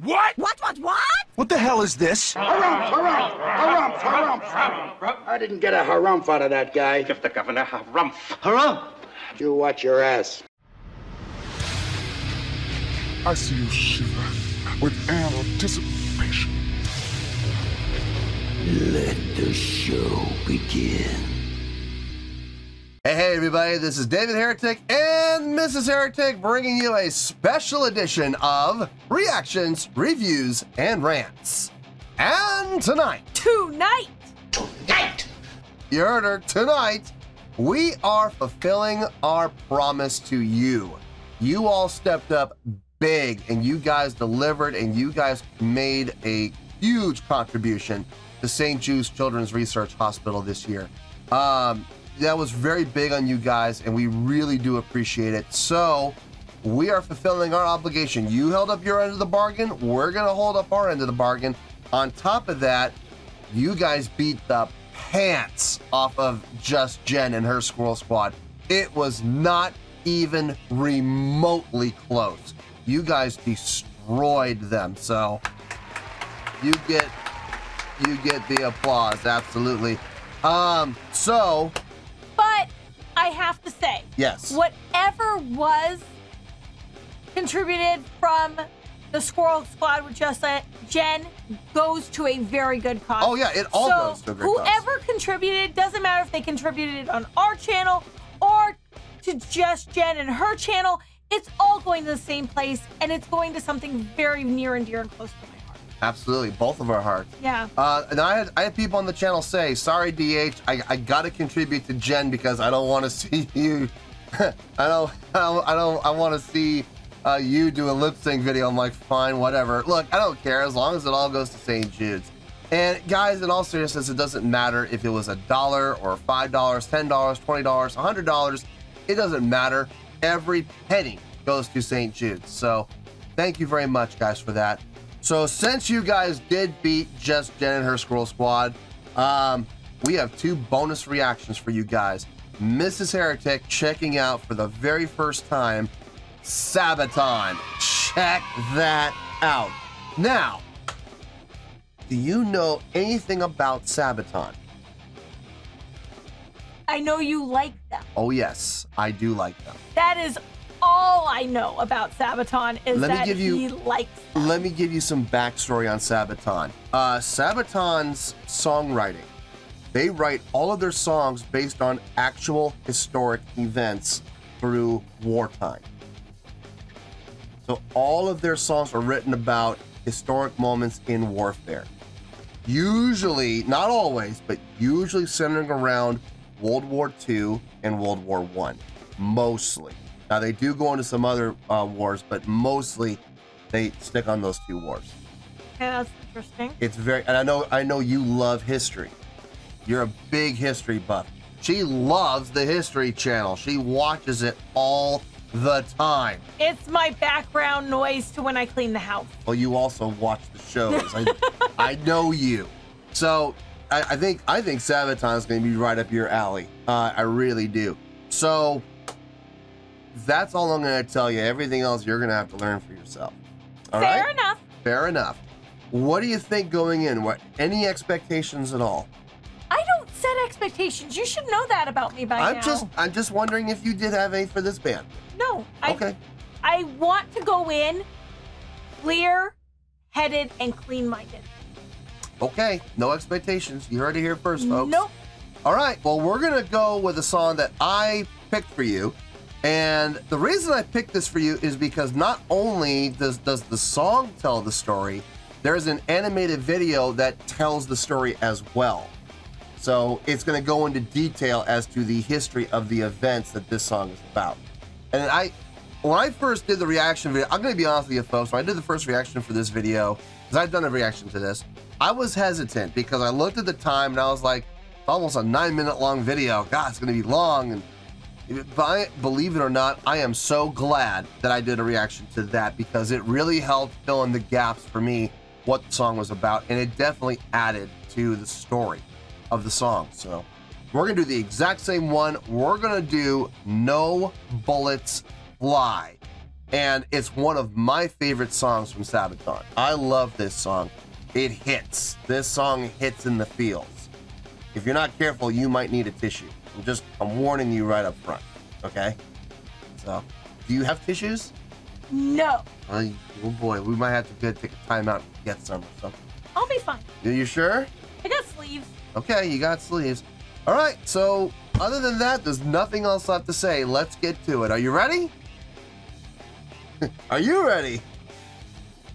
What? What? What the hell is this? Harumph. I didn't get a harumph out of that guy. Give the governor harumph. Harumph? You watch your ass. I see you shiver with anticipation. Let the show begin. Hey everybody, this is David Heretic and Mrs. Heretic bringing you a special edition of Reactions, Reviews, and Rants. And tonight, you heard her, tonight, we are fulfilling our promise to you. You all stepped up big and you guys delivered and you guys made a huge contribution to St. Jude's Children's Research Hospital this year. That was very big on you guys, and we really do appreciate it. So we are fulfilling our obligation. You held up your end of the bargain. We're going to hold up our end of the bargain. On top of that, you guys beat the pants off of Just Jen and her Squirrel Squad. It was not even remotely close. You guys destroyed them. So you get the applause. Absolutely. But I have to say, yes, whatever was contributed from the Squirrel Squad with Just Jen goes to a very good cause. Oh yeah, it all goes to a great cause. Whoever contributed, doesn't matter if they contributed on our channel or to Just Jen and her channel, it's all going to the same place, and it's going to something very near and dear and close to my heart. Absolutely, both of our hearts. Yeah. And I had people on the channel say, "Sorry, DH, I got to contribute to Jen because I don't want to see you. I want to see you do a lip sync video." I'm like, fine, whatever. Look, I don't care as long as it all goes to St. Jude's. And guys, in all seriousness, it doesn't matter if it was $1 or $5, $10, $20, $100. It doesn't matter. Every penny goes to St. Jude's. So, thank you very much, guys, for that. So since you guys did beat Just Jen and her Squirrel Squad, we have 2 bonus reactions for you guys. Mrs. Heretic checking out for the very first time Sabaton. Check that out. Now, do you know anything about Sabaton? I know you like them. Oh yes, I do like them. That is all I know about Sabaton is that he likes them. Let me give you some backstory on Sabaton. Sabaton's songwriting, they write all of their songs based on actual historic events through wartime. So all of their songs are written about historic moments in warfare. Usually, not always, but usually centering around World War II and World War I, mostly. Now they do go into some other wars, but mostly they stick on those 2 wars. Okay, that's interesting. It's very, and I know you love history. You're a big history buff. She loves the History Channel. She watches it all the time. It's my background noise to when I clean the house. Well, you also watch the shows. I know you. So I think Sabaton is going to be right up your alley. I really do. So that's all I'm going to tell you. Everything else you're going to have to learn for yourself. All right? Fair enough. Fair enough. What do you think going in? Any expectations at all? I don't set expectations. You should know that about me by now. I'm just wondering if you did have any for this band. No. Okay. I want to go in clear-headed and clean-minded. Okay. No expectations. You heard it here first, folks. Nope. All right. Well, we're going to go with a song that I picked for you. And the reason I picked this for you is because not only does the song tell the story, there's an animated video that tells the story as well. So it's going to go into detail as to the history of the events that this song is about. And when I first did the reaction video, I'm going to be honest with you folks, when I did the first reaction for this video, because I've done a reaction to this, I was hesitant because I looked at the time and I was like, it's almost a 9-minute long video. God, it's going to be long. And believe it or not, I am so glad that I did a reaction to that because it really helped fill in the gaps for me what the song was about, and it definitely added to the story of the song. So we're gonna do the exact same one. We're gonna do No Bullets Fly. And it's one of my favorite songs from Sabaton. I love this song. It hits. This song hits in the feels. If you're not careful, you might need a tissue. I'm warning you right up front, okay? So, do you have tissues? No. Oh boy, we might have to take a time out to get some or something. I'll be fine. Are you sure? I got sleeves. Okay, you got sleeves. All right, so other than that, there's nothing else left to say. Let's get to it. Are you ready? Are you ready?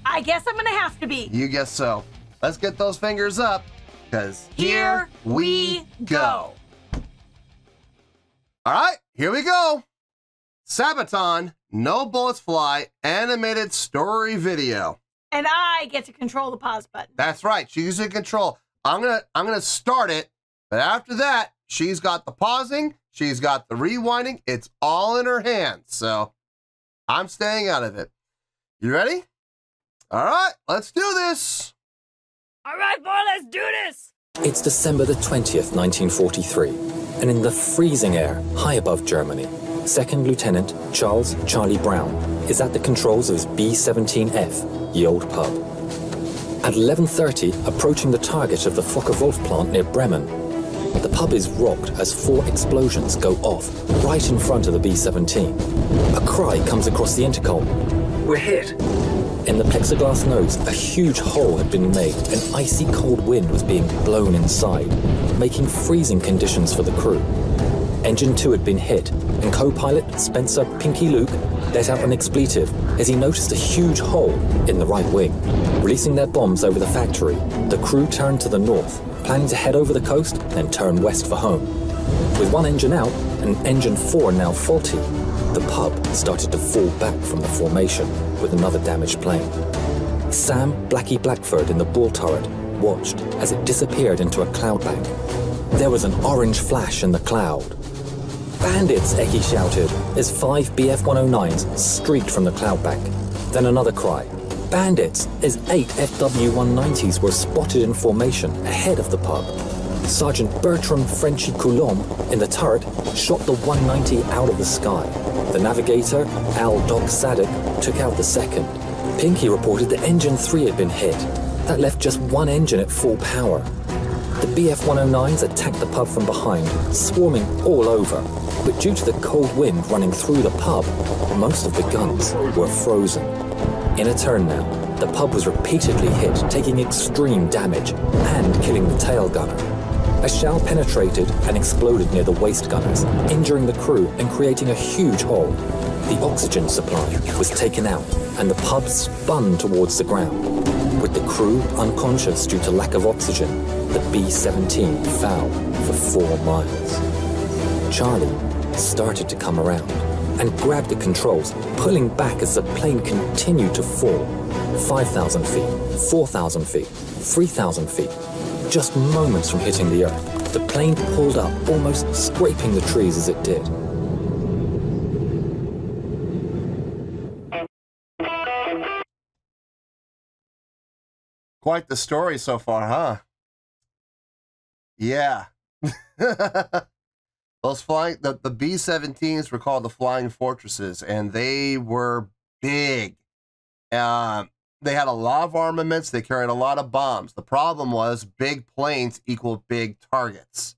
I guess I'm gonna have to be. You guess so. Let's get those fingers up, because here we go. All right, here we go. Sabaton, No Bullets Fly, animated story video. And I get to control the pause button. That's right. She's in control. I'm gonna start it, but after that, she's got the pausing, she's got the rewinding. It's all in her hands. So I'm staying out of it. You ready? All right, let's do this. All right, boy, let's do this. It's December the 20th, 1943, and in the freezing air high above Germany, Second Lieutenant Charles Charlie Brown is at the controls of his B-17F, the old pub. At 11:30, approaching the target of the Focke-Wulf plant near Bremen, the pub is rocked as 4 explosions go off right in front of the B-17. A cry comes across the intercom. We're hit. In the plexiglass nose, a huge hole had been made and icy cold wind was being blown inside, making freezing conditions for the crew. Engine 2 had been hit, and co-pilot Spencer Pinky Luke let out an expletive as he noticed a huge hole in the right wing. Releasing their bombs over the factory, the crew turned to the north, planning to head over the coast and turn west for home. With one engine out and engine 4 now faulty, the pub started to fall back from the formation with another damaged plane. Sam Blackie Blackford in the ball turret watched as it disappeared into a cloud bank. There was an orange flash in the cloud. Bandits, Eki shouted as 5 BF-109s streaked from the cloud bank. Then another cry. Bandits, as 8 FW-190s were spotted in formation ahead of the pub. Sergeant Bertram Frenchy Coulomb in the turret shot the 190 out of the sky. The navigator, Al Doc Sadek, took out the second. Pinky reported that engine 3 had been hit. That left just one engine at full power. The BF-109s attacked the pub from behind, swarming all over. But due to the cold wind running through the pub, most of the guns were frozen. In a turn now, the pub was repeatedly hit, taking extreme damage and killing the tail gunner. A shell penetrated and exploded near the waist gunners, injuring the crew and creating a huge hole. The oxygen supply was taken out and the pub spun towards the ground. With the crew unconscious due to lack of oxygen, the B-17 fell for 4 miles. Charlie started to come around and grabbed the controls, pulling back as the plane continued to fall. 5,000 feet, 4,000 feet, 3,000 feet. Just moments from hitting the earth, the plane pulled up, almost scraping the trees as it did. Quite the story so far, huh? Yeah. Those the B-17s were called the Flying Fortresses, and they were big. They had a lot of armaments. They carried a lot of bombs. The problem was big planes equal big targets.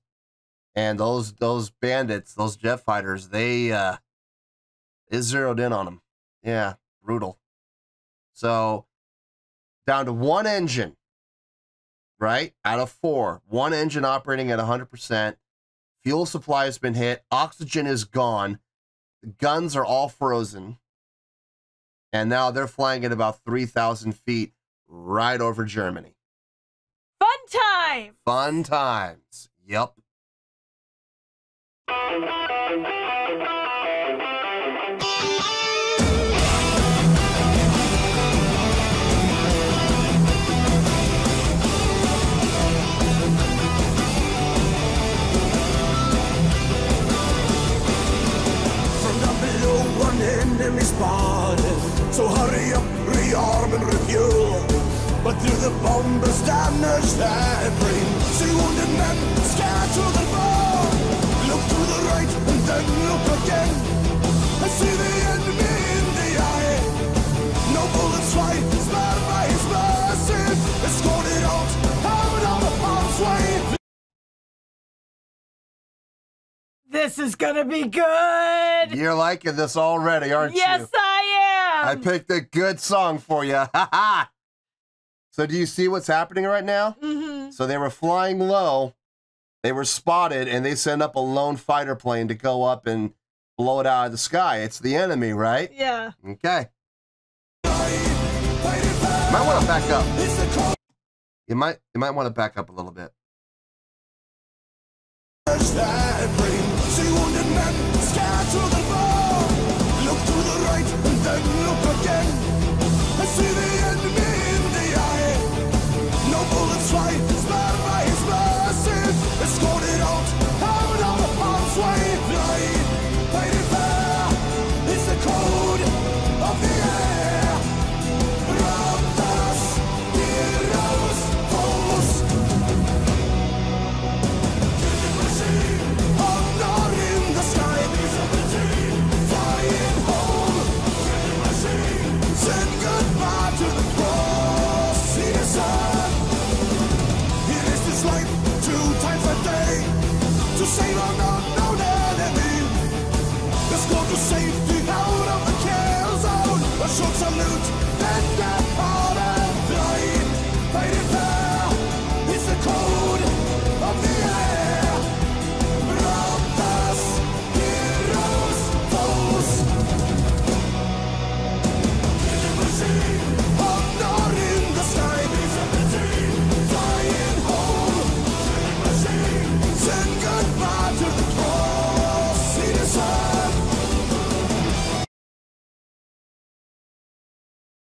And those bandits, those jet fighters, they zeroed in on them. Yeah, brutal. So down to one engine, right? Out of 4. One engine operating at 100%. Fuel supply has been hit. Oxygen is gone. The guns are all frozen. And now they're flying at about 3,000 feet right over Germany. Fun time! Fun times. Yep. Enemy spotted, so hurry up, rearm and refuel. But through the bombers damaged airplane, see wounded men scatter the ball. Look to the right and then look again. I see the enemy in the eye. This is gonna be good. You're liking this already, aren't you? Yes, I am. I picked a good song for you. So do you see what's happening right now? Mm-hmm. So they were flying low. They were spotted, and they send up a lone fighter plane to go up and blow it out of the sky. It's the enemy, right? Yeah. Okay. You might want to back up. You might want to back up a little bit. See wounded men scared to the bone. Look to the right and then look again. I see the enemy in the eye. No bullets fly, spared by his mercy. Escorted out of harm's way. Fighting fair is the code of the air. Raptors, heroes, foes. Honor in the sky, flying home. Send goodbye to the cross, see the sun. It is this life 2 times a day to save our unknown enemy. Let's go to safety out of the kill zone. A short salute, then get hard and flying. Fighting fair is the code of the air. Raptors, heroes, foes. Honor in the sky, flying home. Send goodbye to the cross, see the sun.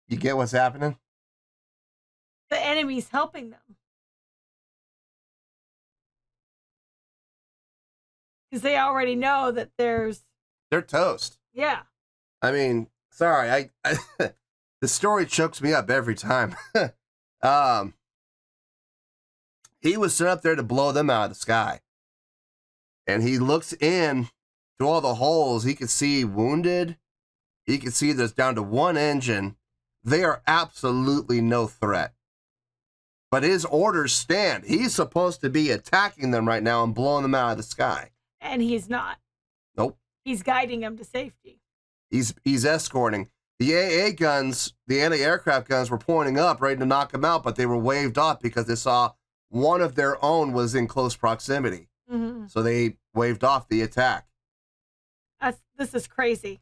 You get what's happening? The enemy's helping them. Because they already know that there's, They're toast. yeah. I mean, sorry, I the story chokes me up every time. He was sent up there to blow them out of the sky. And he looks in to all the holes. He could see wounded. He could see there's down to 1 engine. They are absolutely no threat. But his orders stand. He's supposed to be attacking them right now and blowing them out of the sky. And he's not. Nope. He's guiding them to safety. He's escorting. The AA guns, the anti-aircraft guns, were pointing up, ready to knock him out, but they were waved off because they saw one of their own was in close proximity. Mm-hmm. So they waved off the attack. This is crazy.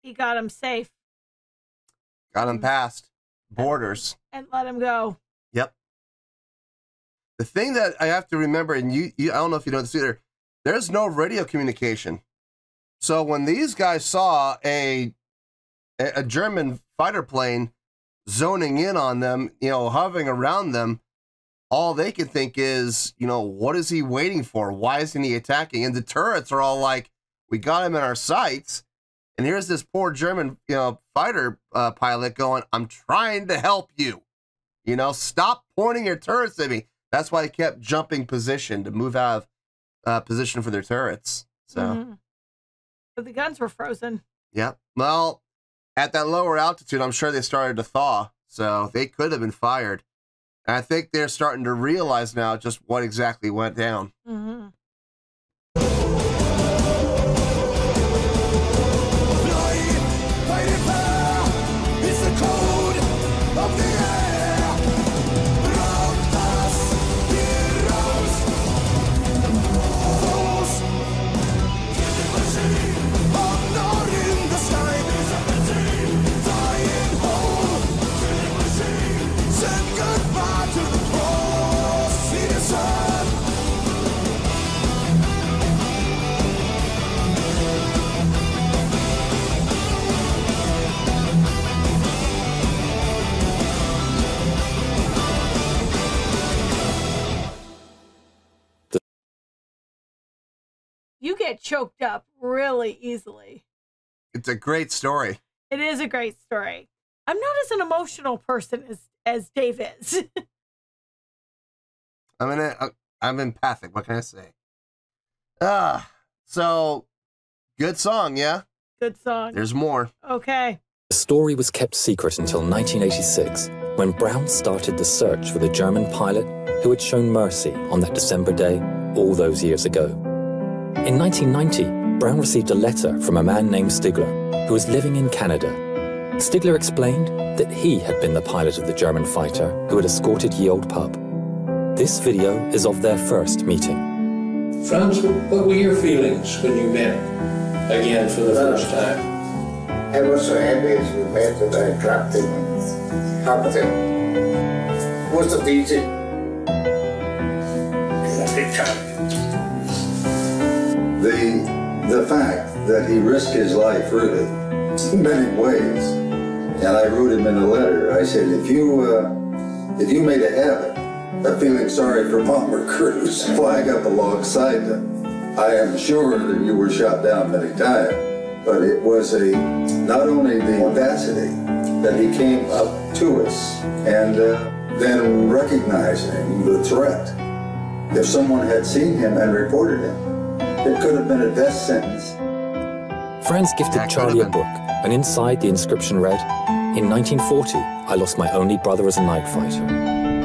He got him safe Got him past borders. and let him go. Yep. The thing that I have to remember, and you I don't know if you know this either, there's no radio communication. So when these guys saw a German fighter plane zoning in on them, hovering around them, all they can think is, what is he waiting for? Why isn't he attacking? And the turrets are all like, we got him in our sights. And here's this poor German, fighter pilot going, I'm trying to help you. Stop pointing your turrets at me. That's why they kept jumping position to move out of position for their turrets. So, Mm-hmm. But the guns were frozen. yeah. Well, at that lower altitude, I'm sure they started to thaw. So they could have been fired. And I think they're starting to realize now just what exactly went down. Mm-hmm. Fighting fair is the code of the air. get choked up really easily. It's a great story. It is a great story. I'm not as an emotional person as Dave is. I'm empathic. What can I say? So good song, yeah? Good song. There's more. Okay. The story was kept secret until 1986, when Brown started the search for the German pilot who had shown mercy on that December day all those years ago. In 1990, Brown received a letter from a man named Stigler, who was living in Canada. Stigler explained that he had been the pilot of the German fighter who had escorted Ye Old Pub. This video is of their first meeting. Franz, what were your feelings when you met again for the first time? I was so happy as we met that I clapped him and hugged him. It wasn't easy. The fact that he risked his life really in many ways, and I wrote him in a letter. I said, if you made a habit of feeling sorry for bomber crews, flag up alongside them, I am sure that you were shot down many times. But it was not only the audacity that he came up to us and then recognizing the threat. If someone had seen him and reported him, it could have been a death sentence. Franz gifted Charlie a book, and inside the inscription read, "In 1940, I lost my only brother as a night fighter.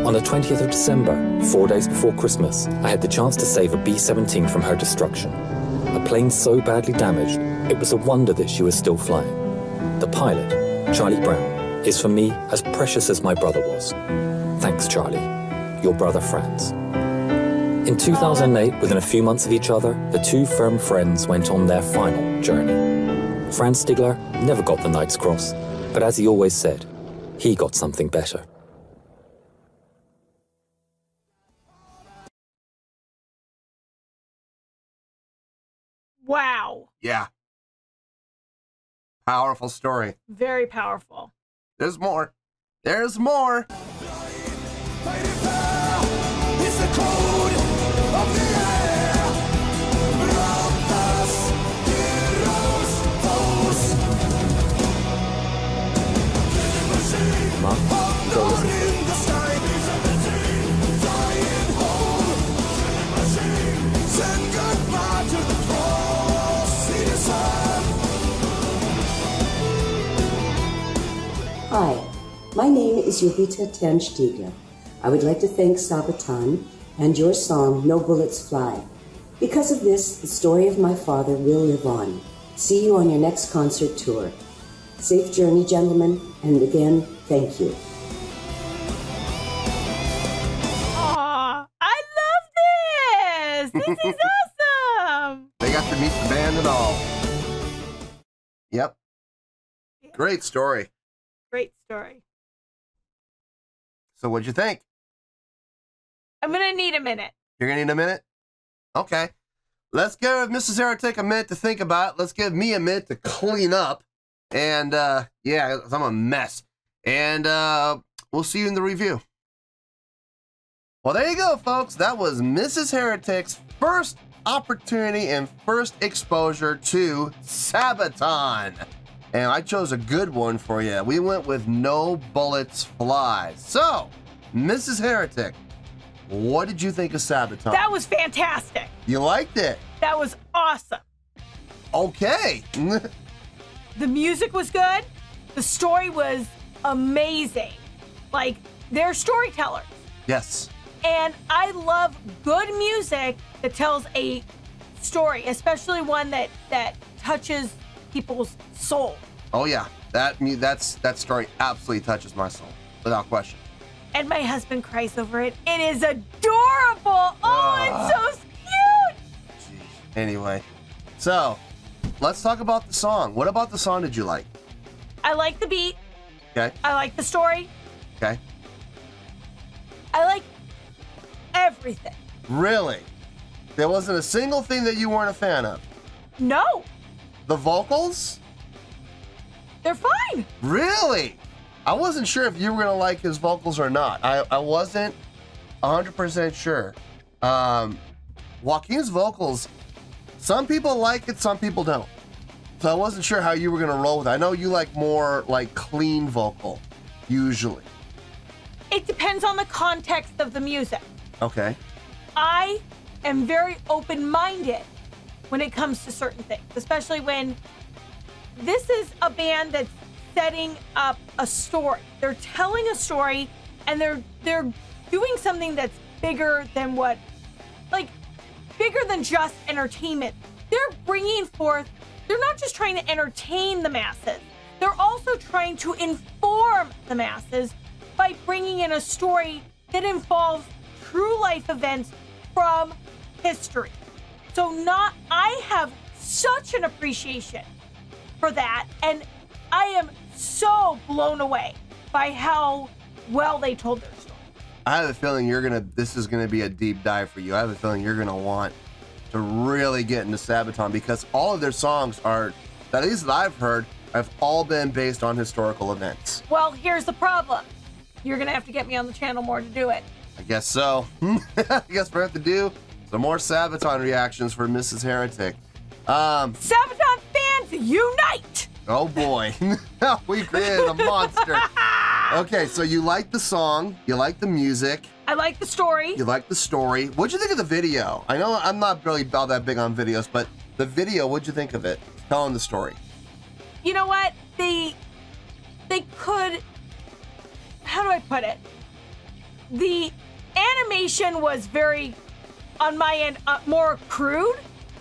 On the 20th of December, 4 days before Christmas, I had the chance to save a B-17 from her destruction. A plane so badly damaged, it was a wonder that she was still flying. The pilot, Charlie Brown, is for me as precious as my brother was. Thanks, Charlie. Your brother, Franz." In 2008, within a few months of each other, the two firm friends went on their final journey. Franz Stigler never got the Knight's Cross, but as he always said, he got something better. Wow. Yeah. Powerful story. Very powerful. There's more. There's more. Mom, go listen. Hi, my name is Jovita Ten Stiegler. I would like to thank Sabaton and your song, No Bullets Fly. Because of this, the story of my father will live on. See you on your next concert tour. Safe journey, gentlemen, and again, thank you. Aw, I love this! This is awesome! They got to meet the band and all. Yep. Great story. Great story. So what'd you think? I'm gonna need a minute. You're gonna need a minute? Okay. Let's give Mrs. Heretic a minute to think about it. Let's give me a minute to clean up. And, yeah, I'm a mess. And, we'll see you in the review. Well, there you go, folks. That was Mrs. Heretic's first opportunity and first exposure to Sabaton. And I chose a good one for you. We went with No Bullets Fly. So, Mrs. Heretic, what did you think of Sabaton? That was fantastic. You liked it? That was awesome. Okay. The music was good. The story was amazing. Like, they're storytellers. Yes. And I love good music that tells a story, especially one that touches people's soul. Oh yeah, that story absolutely touches my soul, without question. And my husband cries over it. It is adorable. Oh, it's so cute. Jeez. Anyway, so let's talk about the song. What about the song did you like? I like the beat. Okay. I like the story. Okay. I like everything. Really? There wasn't a single thing that you weren't a fan of? No. The vocals? They're fine. Really? I wasn't sure if you were gonna like his vocals or not. I wasn't 100% sure. Joaquin's vocals Some people like it, some people don't. So I wasn't sure how you were gonna roll with it. I know you like more like clean vocal, usually. It depends on the context of the music. Okay. I am very open-minded when it comes to certain things, especially when this is a band that's setting up a story. They're telling a story, and they're doing something that's bigger than bigger than just entertainment. They're bringing forth, they're not just trying to entertain the masses, they're also trying to inform the masses by bringing in a story that involves true life events from history. So I have such an appreciation for that, and I am so blown away by how well they told their story. I have a feeling this is gonna be a deep dive for you. I have a feeling you're gonna want to really get into Sabaton, because all of their songs are, at least that I've heard, have all been based on historical events. Well, here's the problem. You're gonna have to get me on the channel more to do it. I guess so. I guess we're gonna have to do some more Sabaton reactions for Mrs. Heretic. Sabaton fans, unite! Oh boy, we created a monster. Okay, so you like the song, you like the music. I like the story. You like the story. What'd you think of the video? I know I'm not really all that big on videos, but the video, what'd you think of it? Telling the story. You know what? They could, how do I put it? The animation was very, on my end, more crude.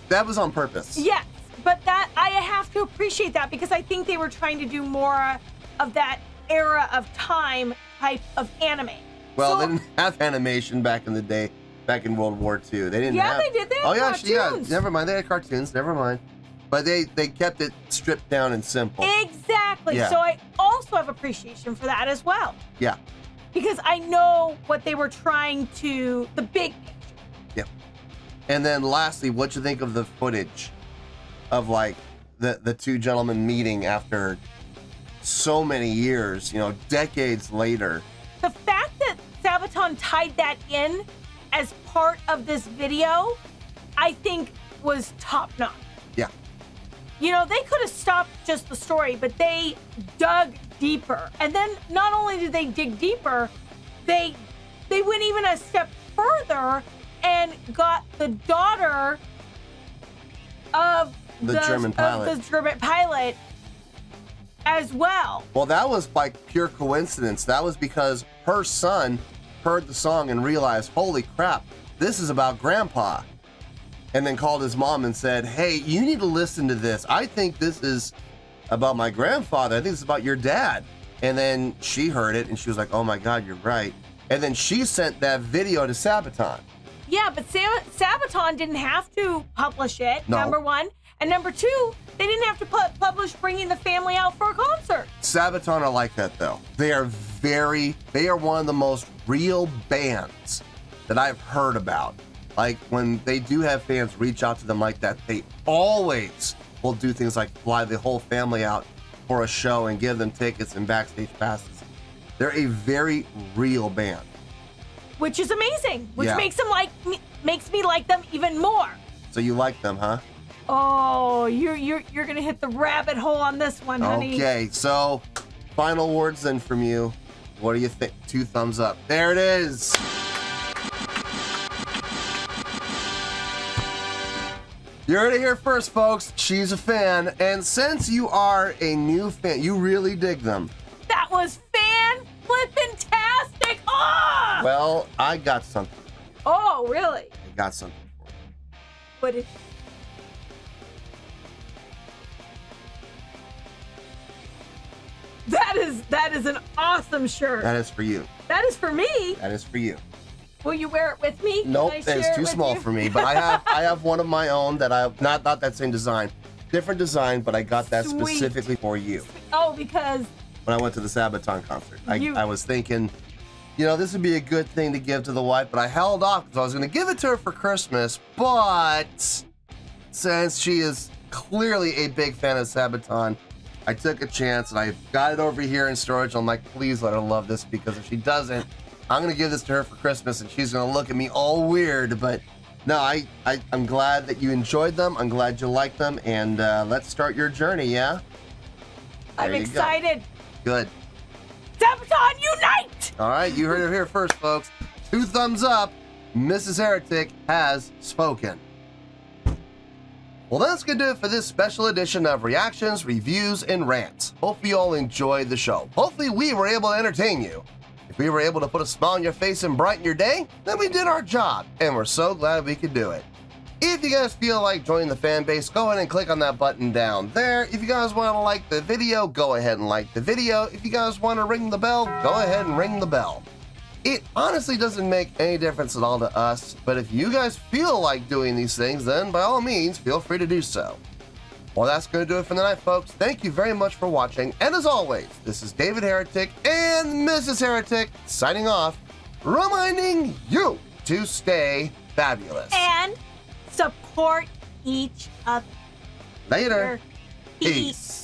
That was on purpose. Yes, but that I have to appreciate that, because I think they were trying to do more of that era of time type of anime. Well, they didn't have animation back in the day, back in World War II. They didn't have... Yeah, they did. They had cartoons. Never mind. They had cartoons. Never mind. But they kept it stripped down and simple. Exactly. Yeah. So I also have appreciation for that as well. Yeah. Because I know what they were trying to, the big picture. Yep. And then lastly, what'd you think of the footage of like the two gentlemen meeting after so many years, decades later? The fact that Sabaton tied that in as part of this video, I think was top notch. Yeah. They could have stopped just the story, but they dug deeper. And then not only did they dig deeper, they went even a step further and got the daughter of the German pilot as well. Well, that was by pure coincidence. That was because her son heard the song and realized, holy crap, this is about Grandpa. And then called his mom and said, hey, you need to listen to this. I think this is about my grandfather. I think it's about your dad. And then she heard it and she was like, oh my God, you're right. And then she sent that video to Sabaton. Yeah, but Sabaton didn't have to publish it, No. number one. And number two, they didn't have to publish bringing the family out for a concert. Sabaton are like that though. They are one of the most real bands that I've heard about. Like when they do have fans reach out to them like that, they always will do things like fly the whole family out for a show and give them tickets and backstage passes. They're a very real band. Which is amazing, which Yeah. makes me like them even more. So you like them, huh? Oh, you're gonna hit the rabbit hole on this one, honey. Okay, so final words then from you. What do you think? 2 thumbs up. There it is. You heard it here first, folks. She's a fan, and since you are a new fan, you really dig them. That was fan-flippin-tastic! Ah! Well, I got something. Oh, really? I got something for you. What is... That is an awesome shirt. That is for you. That is for me. That is for you. Will you wear it with me? Nope, Can I it's share it too with small you? for me. But I have one of my own that I not that same design, different design, but I got that Sweet. specifically for you. Oh, because When I went to the Sabaton concert, You- I was thinking, this would be a good thing to give to the wife, but I held off because I was going to give it to her for Christmas. But since she is clearly a big fan of Sabaton, I took a chance and I got it over here in storage. I'm like, please let her love this, because if she doesn't, I'm going to give this to her for Christmas and she's going to look at me all weird. But No, I'm glad that you enjoyed them. I'm glad you liked them. And let's start your journey, yeah? I'm excited. Good. Sabaton, unite! All right, you heard it here first, folks. 2 thumbs up. Mrs. Heretic has spoken. Well, that's going to do it for this special edition of Reactions, Reviews, and Rants. Hopefully you all enjoyed the show. Hopefully we were able to entertain you. If we were able to put a smile on your face and brighten your day, then we did our job, and we're so glad we could do it. If you guys feel like joining the fan base, go ahead and click on that button down there. If you guys want to like the video, go ahead and like the video. If you guys want to ring the bell, go ahead and ring the bell. It honestly doesn't make any difference at all to us, but if you guys feel like doing these things, then by all means, feel free to do so. Well, that's going to do it for the night, folks. Thank you very much for watching, and as always, this is David Heretic and Mrs. Heretic signing off, reminding you to stay fabulous. And support each other. Later. Peace.